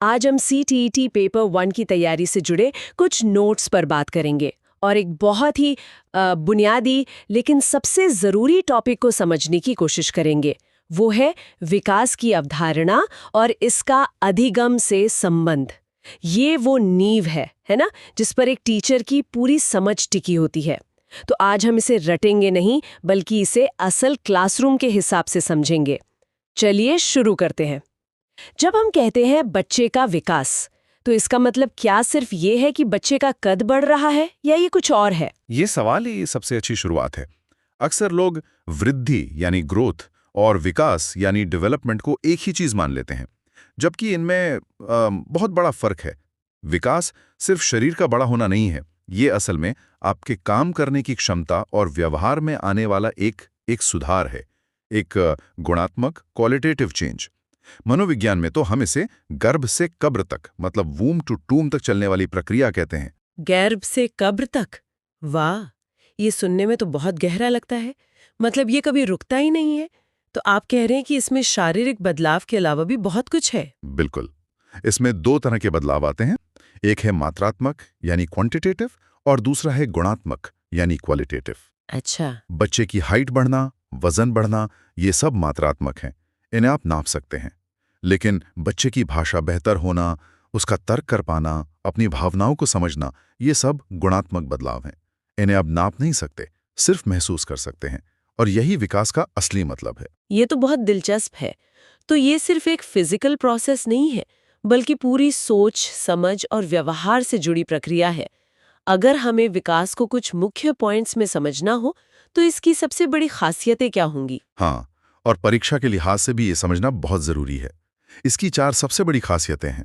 आज हम CTET paper 1 की तैयारी से जुड़े कुछ नोट्स पर बात करेंगे और एक बहुत ही बुनियादी लेकिन सबसे ज़रूरी टॉपिक को समझने की कोशिश करेंगे। वो है विकास की अवधारणा और इसका अधिगम से संबंध। ये वो नींव है ना, जिस पर एक टीचर की पूरी समझ टिकी होती है। तो आज हम इसे रटेंगे नहीं, बल्कि इसे असल क्लासरूम के हिसाब से समझेंगे। चलिए शुरू करते हैं। जब हम कहते हैं बच्चे का विकास, तो इसका मतलब क्या सिर्फ ये है कि बच्चे का कद बढ़ रहा है या ये कुछ और है? ये सवाल ही सबसे अच्छी शुरुआत है। अक्सर लोग वृद्धि यानी ग्रोथ और विकास यानी डेवलपमेंट को एक ही चीज मान लेते हैं, जबकि इनमें बहुत बड़ा फर्क है। विकास सिर्फ शरीर का बड़ा होना नहीं है, ये असल में आपके काम करने की क्षमता और व्यवहार में आने वाला एक सुधार है, एक गुणात्मक क्वालिटेटिव चेंज। मनोविज्ञान में तो हम इसे गर्भ से कब्र तक, मतलब वूम टू टूम तक चलने वाली प्रक्रिया कहते हैं। गर्भ से कब्र तक? वाह, ये सुनने में तो बहुत गहरा लगता है। मतलब ये कभी रुकता ही नहीं है। तो आप कह रहे हैं कि इसमें शारीरिक बदलाव के अलावा भी बहुत कुछ है? बिल्कुल। इसमें दो तरह के बदलाव आते हैं। एक है मात्रात्मक यानी क्वांटिटेटिव और दूसरा है गुणात्मक यानी क्वालिटेटिव। अच्छा। बच्चे की हाइट बढ़ना, वजन बढ़ना, ये सब मात्रात्मक हैं, इन्हें आप नाप सकते हैं। लेकिन बच्चे की भाषा बेहतर होना, उसका तर्क कर पाना, अपनी भावनाओं को समझना, ये सब गुणात्मक बदलाव हैं। इन्हें आप नाप नहीं सकते, सिर्फ महसूस कर सकते हैं। और यही विकास का असली मतलब है। ये तो बहुत दिलचस्प है। तो ये सिर्फ एक फिजिकल प्रोसेस नहीं है, बल्कि पूरी सोच, समझ और व्यवहार से जुड़ी प्रक्रिया है। अगर हमें विकास को कुछ मुख्य पॉइंट्स में समझना हो, तो इसकी सबसे बड़ी खासियतें क्या होंगी? हाँ, और परीक्षा के लिहाज से भी ये समझना बहुत जरूरी है। इसकी 4 सबसे बड़ी खासियतें हैं।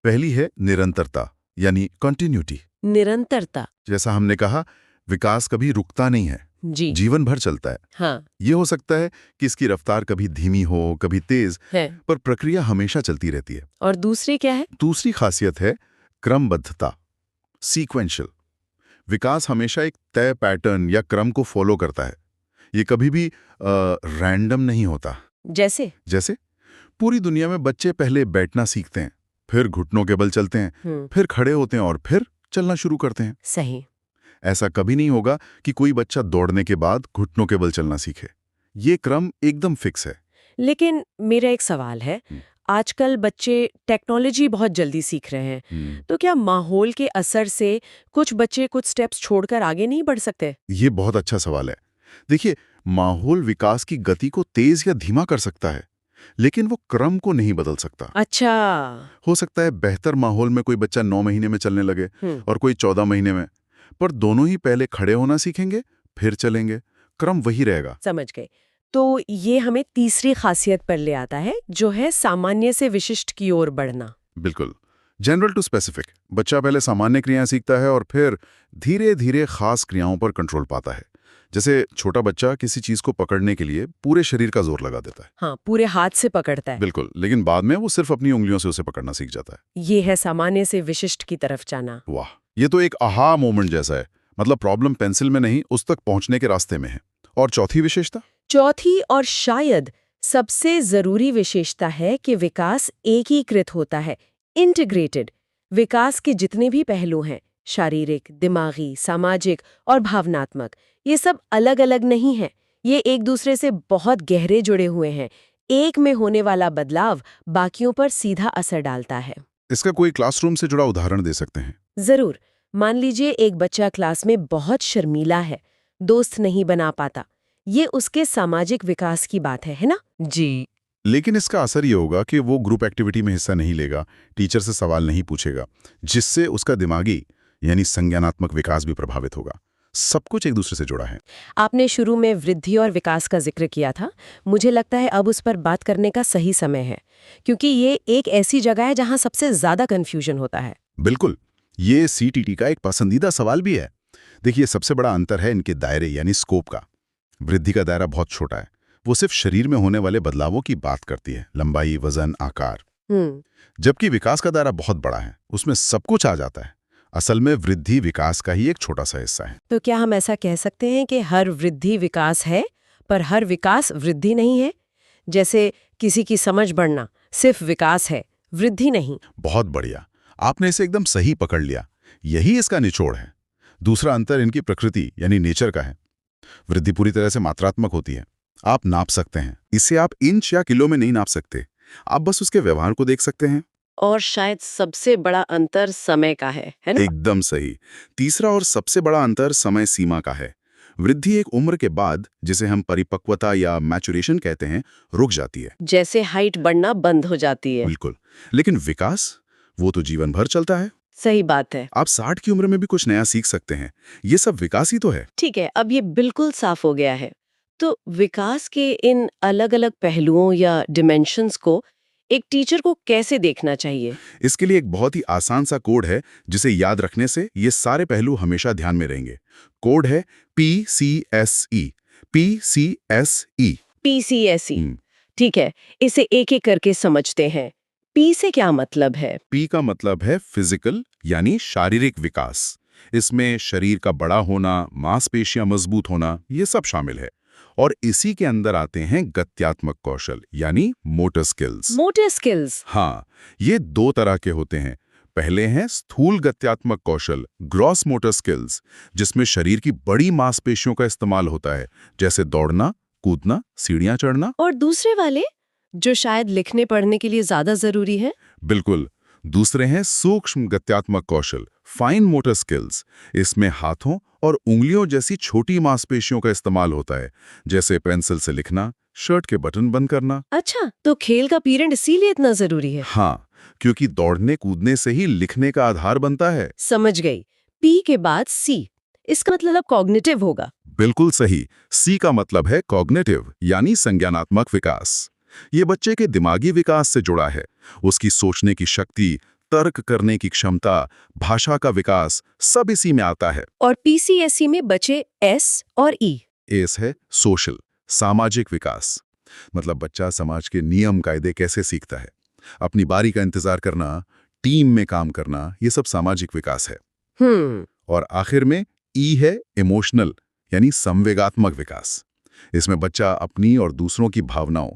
पहली है निरंतरता यानी कंटिन्यूटी। निरंतरता? जैसा हमने कहा, विकास कभी रुकता नहीं है, जी जीवन भर चलता है। हाँ ये हो सकता है कि इसकी रफ्तार कभी धीमी हो, कभी तेज, है। पर प्रक्रिया हमेशा चलती रहती है। और दूसरी क्या है? दूसरी खासियत है क्रमबद्धता, सीक्वेंशियल। विकास हमेशा एक तय पैटर्न या क्रम को फॉलो करता है। ये कभी भी रैंडम नहीं होता। जैसे पूरी दुनिया में बच्चे पहले बैठना सीखते हैं, फिर घुटनों के बल चलते हैं, फिर खड़े होते हैं और फिर चलना शुरू करते हैं। सही। ऐसा कभी नहीं होगा कि कोई बच्चा दौड़ने के बाद घुटनों के बल चलना सीखे। ये क्रम एकदम फिक्स है। लेकिन मेरा एक सवाल है, आजकल बच्चे टेक्नोलॉजी बहुत जल्दी सीख रहे हैं, तो क्या माहौल के असर से कुछ बच्चे कुछ स्टेप्स छोड़कर आगे नहीं बढ़ सकते? ये बहुत अच्छा सवाल है। देखिए, माहौल विकास की गति को तेज या धीमा कर सकता है, लेकिन वो क्रम को नहीं बदल सकता। अच्छा। हो सकता है बेहतर माहौल में कोई बच्चा 9 महीने में चलने लगे और कोई 14 महीने में, पर दोनों ही पहले खड़े होना सीखेंगे, फिर चलेंगे। क्रम वही रहेगा। समझ गए। तो ये हमें तीसरी खासियत पर ले आता है, जो है सामान्य से विशिष्ट की ओर बढ़ना। बिल्कुल, जनरल टू स्पेसिफिक। बच्चा पहले सामान्य क्रियाएं सीखता है और फिर धीरे धीरे खास क्रियाओं पर कंट्रोल पाता है। जैसे छोटा बच्चा किसी चीज को पकड़ने के लिए पूरे शरीर का जोर लगा देता है। हाँ, पूरे हाथ से पकड़ता है। बिल्कुल, लेकिन बाद में वो सिर्फ अपनी उंगलियों से उसे पकड़ना सीख जाता है। ये है सामान्य से विशिष्ट की तरफ जाना। वाह, ये तो एक आहा मोमेंट जैसा है। मतलब प्रॉब्लम पेंसिल में नहीं, उस तक पहुंचने के रास्ते में है। और चौथी विशेषता? चौथी और शायद सबसे जरूरी विशेषता है कि विकास एकीकृत होता है, इंटीग्रेटेड। विकास के जितने भी पहलू हैं, शारीरिक, दिमागी, सामाजिक और भावनात्मक, ये सब अलग अलग नहीं हैं। ये एक दूसरे से बहुत गहरे जुड़े हुए हैं। एक में होने वाला बदलाव बाकियों पर सीधा असर डालता है। इसका कोई क्लासरूम से जुड़ा उदाहरण दे सकते हैं? जरूर। मान लीजिए एक बच्चा क्लास में बहुत शर्मीला है, दोस्त नहीं बना पाता। ये उसके सामाजिक विकास की बात है ना? जी। लेकिन इसका असर ये होगा कि वो ग्रुप एक्टिविटी में हिस्सा नहीं लेगा, टीचर से सवाल नहीं पूछेगा, जिससे उसका दिमागी यानी संज्ञानात्मक विकास भी प्रभावित होगा। सब कुछ एक दूसरे से जुड़ा है। आपने शुरू में वृद्धि और विकास का जिक्र किया था। मुझे लगता है अब उस पर बात करने का सही समय है, क्योंकि ये एक ऐसी जगह है जहां सबसे ज्यादा कंफ्यूजन होता है। बिल्कुल, ये सीटीटी का एक पसंदीदा सवाल भी है। देखिए, सबसे बड़ा अंतर है इनके दायरे यानी स्कोप का। वृद्धि का दायरा बहुत छोटा है, वो सिर्फ शरीर में होने वाले बदलावों की बात करती है, लंबाई, वजन, आकार। जबकि विकास का दायरा बहुत बड़ा है, उसमें सब कुछ आ जाता है। असल में वृद्धि विकास का ही एक छोटा सा हिस्सा है। तो क्या हम ऐसा कह सकते हैं कि हर वृद्धि विकास है, पर हर विकास वृद्धि नहीं है? जैसे किसी की समझ बढ़ना सिर्फ विकास है, वृद्धि नहीं। बहुत बढ़िया, आपने इसे एकदम सही पकड़ लिया। यही इसका निचोड़ है। दूसरा अंतर इनकी प्रकृति यानी नेचर का है। वृद्धि पूरी तरह से मात्रात्मक होती है, आप नाप सकते हैं। इसे आप इंच या किलो में नहीं नाप सकते, आप बस उसके व्यवहार को देख सकते हैं। और शायद सबसे बड़ा अंतर समय का है ना? एकदम सही। तीसरा और सबसे बड़ा अंतर समय सीमा का है। वृद्धि एक उम्र के बाद, जिसे हम परिपक्वता या मैचुरेशन कहते हैं, रुक जाती है। जैसे हाइट बढ़ना बंद हो जाती है। बिल्कुल। लेकिन विकास, वो तो जीवन भर चलता है। सही बात है। आप 60 की उम्र में भी कुछ नया सीख सकते हैं। ये सब विकास ही तो है। ठीक है, अब ये बिल्कुल साफ हो गया है। तो विकास के इन अलग-अलग पहलुओं या डिमेंशंस को एक टीचर को कैसे देखना चाहिए? इसके लिए एक बहुत ही आसान सा कोड है, जिसे याद रखने से ये सारे पहलू हमेशा ध्यान में रहेंगे। कोड है PCSE। PCSE। PCSE। ठीक है, इसे एक-एक करके समझते हैं। P से क्या मतलब है? P का मतलब है फिजिकल यानी शारीरिक विकास। इसमें शरीर का बड़ा होना, मांसपेशियां मजबूत होना, ये सब शामिल है। और इसी के अंदर आते हैं गत्यात्मक कौशल यानी मोटर स्किल्स। Motor skills. हाँ, ये दो तरह के होते हैं। पहले हैं स्थूल गत्यात्मक कौशल, ग्रॉस मोटर स्किल्स, जिसमें शरीर की बड़ी मांसपेशियों का इस्तेमाल होता है, जैसे दौड़ना, कूदना, सीढ़ियां चढ़ना। और दूसरे वाले, जो शायद लिखने पढ़ने के लिए ज्यादा जरूरी है? बिल्कुल। दूसरे हैं सूक्ष्म गत्यात्मक कौशल, फाइन मोटर स्किल्स। इसमें हाथों और उंगलियों जैसी छोटी मांसपेशियों का इस्तेमाल होता है, जैसे पेंसिल से लिखना, शर्ट के बटन बंद करना। अच्छा, तो खेल का पीरियड इसीलिए इतना जरूरी है? हाँ, क्योंकि दौड़ने कूदने से ही लिखने का आधार बनता है। समझ गई। P के बाद C, इसका मतलब कॉग्निटिव होगा। बिल्कुल सही। सी का मतलब है कॉग्निटिव यानी संज्ञानात्मक विकास। ये बच्चे के दिमागी विकास से जुड़ा है। उसकी सोचने की शक्ति, तर्क करने की क्षमता, भाषा का विकास, सब इसी में आता है। और PCSE में बचे S और E। एस है सोशल, सामाजिक विकास। मतलब बच्चा समाज के नियम कायदे कैसे सीखता है, अपनी बारी का इंतजार करना, टीम में काम करना, ये सब सामाजिक विकास है। और आखिर में ई है इमोशनल यानी संवेगात्मक विकास। इसमें बच्चा अपनी और दूसरों की भावनाओं,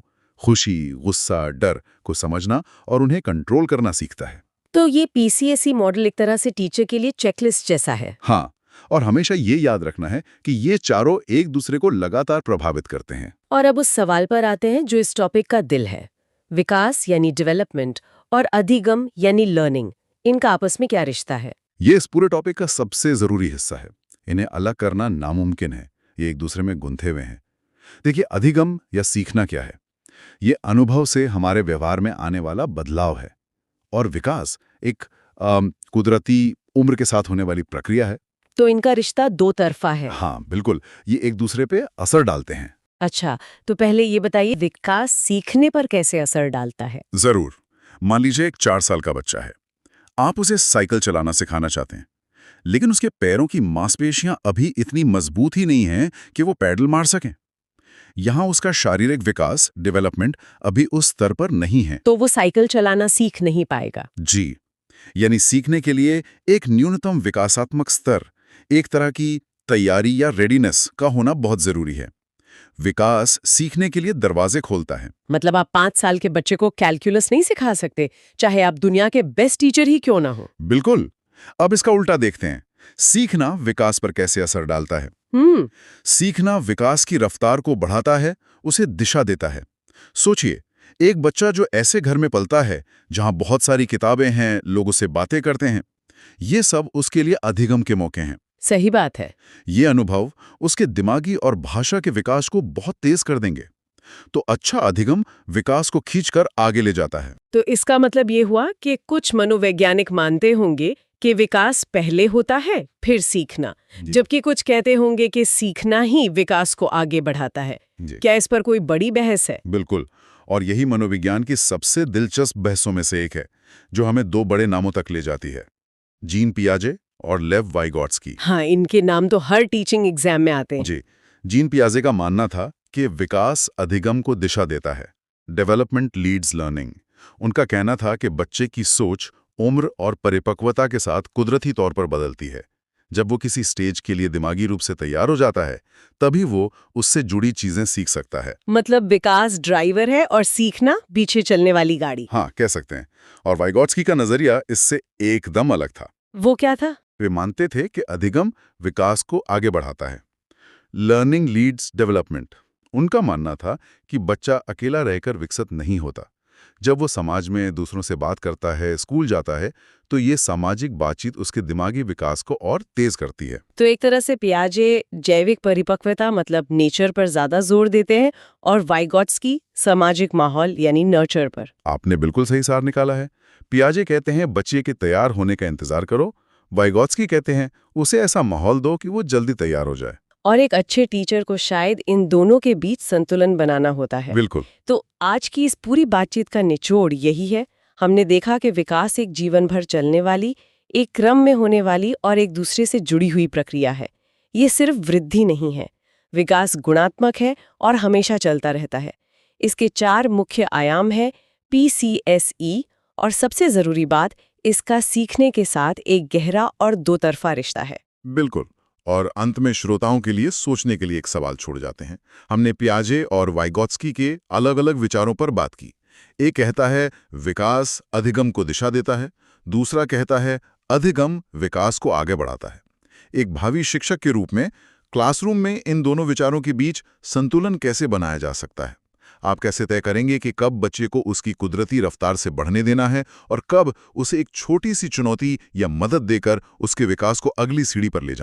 खुशी, गुस्सा, डर को समझना और उन्हें कंट्रोल करना सीखता है। तो ये PCSE मॉडल एक तरह से टीचर के लिए चेकलिस्ट जैसा है। हाँ, और हमेशा ये याद रखना है कि ये चारों एक दूसरे को लगातार प्रभावित करते हैं। और अब उस सवाल पर आते हैं जो इस टॉपिक का दिल है। विकास यानी डेवलपमेंट और अधिगम यानी लर्निंग, इनका आपस में क्या रिश्ता है? ये इस पूरे टॉपिक का सबसे जरूरी हिस्सा है। इन्हें अलग करना नामुमकिन है, ये एक दूसरे में गुंथे हुए हैं। देखिए, अधिगम या सीखना क्या है? ये अनुभव से हमारे व्यवहार में आने वाला बदलाव है। और विकास एक कुदरती उम्र के साथ होने वाली प्रक्रिया है। तो इनका रिश्ता दो तरफा है। हाँ बिल्कुल, ये एक दूसरे पे असर डालते हैं। अच्छा, तो पहले ये बताइए, विकास सीखने पर कैसे असर डालता है? जरूर। मान लीजिए एक 4 साल का बच्चा है। आप उसे साइकिल चलाना सिखाना चाहते हैं, लेकिन उसके पैरों की मांसपेशियां अभी इतनी मजबूत ही नहीं हैं कि वो पैडल मार सकें। यहां उसका शारीरिक विकास, डेवलपमेंट अभी उस स्तर पर नहीं है। तो वो साइकिल चलाना सीख नहीं पाएगा। जी, यानी सीखने के लिए एक न्यूनतम विकासात्मक स्तर, एक तरह की तैयारी या रेडीनेस का होना बहुत जरूरी है। विकास सीखने के लिए दरवाजे खोलता है। मतलब आप 5 साल के बच्चे को कैलकुलस नहीं सिखा सकते, चाहे आप दुनिया के बेस्ट टीचर ही क्यों ना हो। बिल्कुल। अब इसका उल्टा देखते हैं, सीखना विकास पर कैसे असर डालता है। सीखना विकास की रफ्तार को बढ़ाता है, उसे दिशा देता है। सोचिए, एक बच्चा जो ऐसे घर में पलता है जहां बहुत सारी किताबें हैं, लोग उससे बातें करते हैं, ये सब उसके लिए अधिगम के मौके हैं। सही बात है। ये अनुभव उसके दिमागी और भाषा के विकास को बहुत तेज कर देंगे। तो अच्छा अधिगम विकास को खींचकर आगे ले जाता है। तो इसका मतलब ये हुआ कि कुछ मनोवैज्ञानिक मानते होंगे कि विकास पहले होता है, फिर सीखना, जबकि कुछ कहते होंगे कि सीखना ही विकास को आगे बढ़ाता है। क्या इस पर कोई बड़ी बहस है? बिल्कुल, और यही मनोविज्ञान की सबसे दिलचस्प बहसों में से एक है, जो हमें 2 बड़े नामों तक ले जाती है, जीन पियाजे और लेव वाइगॉट्स्की। हाँ, इनके नाम तो हर टीचिंग एग्जाम में आते हैं। जी, जीन पियाजे का मानना था कि विकास अधिगम को दिशा देता है, डेवलपमेंट लीड्स लर्निंग। उनका कहना था कि बच्चे की सोच उम्र और परिपक्वता के साथ कुदरती तौर पर बदलती है। जब वो किसी स्टेज के लिए दिमागी रूप से तैयार हो जाता है, तभी वो उससे जुड़ी चीजें सीख सकता है। मतलब विकास ड्राइवर है और सीखना पीछे चलने वाली गाड़ी। हाँ, कह सकते हैं। और वाइगोट्स्की का नजरिया इससे एकदम अलग था। वो क्या था? वे मानते थे कि अधिगम विकास को आगे बढ़ाता है। Learning leads development. उनका मानना था कि बच्चा अकेला रहकर विकसित नहीं होता। जब वो समाज में दूसरों से बात करता है, स्कूल जाता है, तो ये सामाजिक बातचीत उसके दिमागी विकास को और तेज करती है। तो एक तरह से पियाजे जैविक परिपक्वता मतलब नेचर पर ज्यादा जोर देते हैं और वाइगोट्स्की सामाजिक माहौल यानी नर्चर पर। आपने बिल्कुल सही सार निकाला है। पियाजे कहते हैं बच्चे के तैयार होने का इंतजार करो। वाइगोट्स्की कहते हैं उसे ऐसा माहौल दो कि वो जल्दी तैयार हो जाए। और एक अच्छे टीचर को शायद इन दोनों के बीच संतुलन बनाना होता है। बिल्कुल। तो आज की इस पूरी बातचीत का निचोड़ यही है। हमने देखा कि विकास एक जीवन भर चलने वाली, एक क्रम में होने वाली और एक दूसरे से जुड़ी हुई प्रक्रिया है। ये सिर्फ वृद्धि नहीं है। विकास गुणात्मक है और हमेशा चलता रहता है। इसके 4 मुख्य आयाम हैं PCSE और सबसे जरूरी बात, इसका सीखने के साथ एक गहरा और दो तरफा रिश्ता है। बिल्कुल। और अंत में श्रोताओं के लिए सोचने के लिए एक सवाल छोड़ जाते हैं। हमने पियाजे और वाइगोट्स्की के अलग-अलग विचारों पर बात की। एक कहता है विकास अधिगम को दिशा देता है, दूसरा कहता है अधिगम विकास को आगे बढ़ाता है। एक भावी शिक्षक के रूप में क्लासरूम में इन दोनों विचारों के बीच संतुलन कैसे बनाया जा सकता है? आप कैसे तय करेंगे कि कब बच्चे को उसकी कुदरती रफ्तार से बढ़ने देना है और कब उसे एक छोटी सी चुनौती या मदद देकर उसके विकास को अगली सीढ़ी पर ले जाना?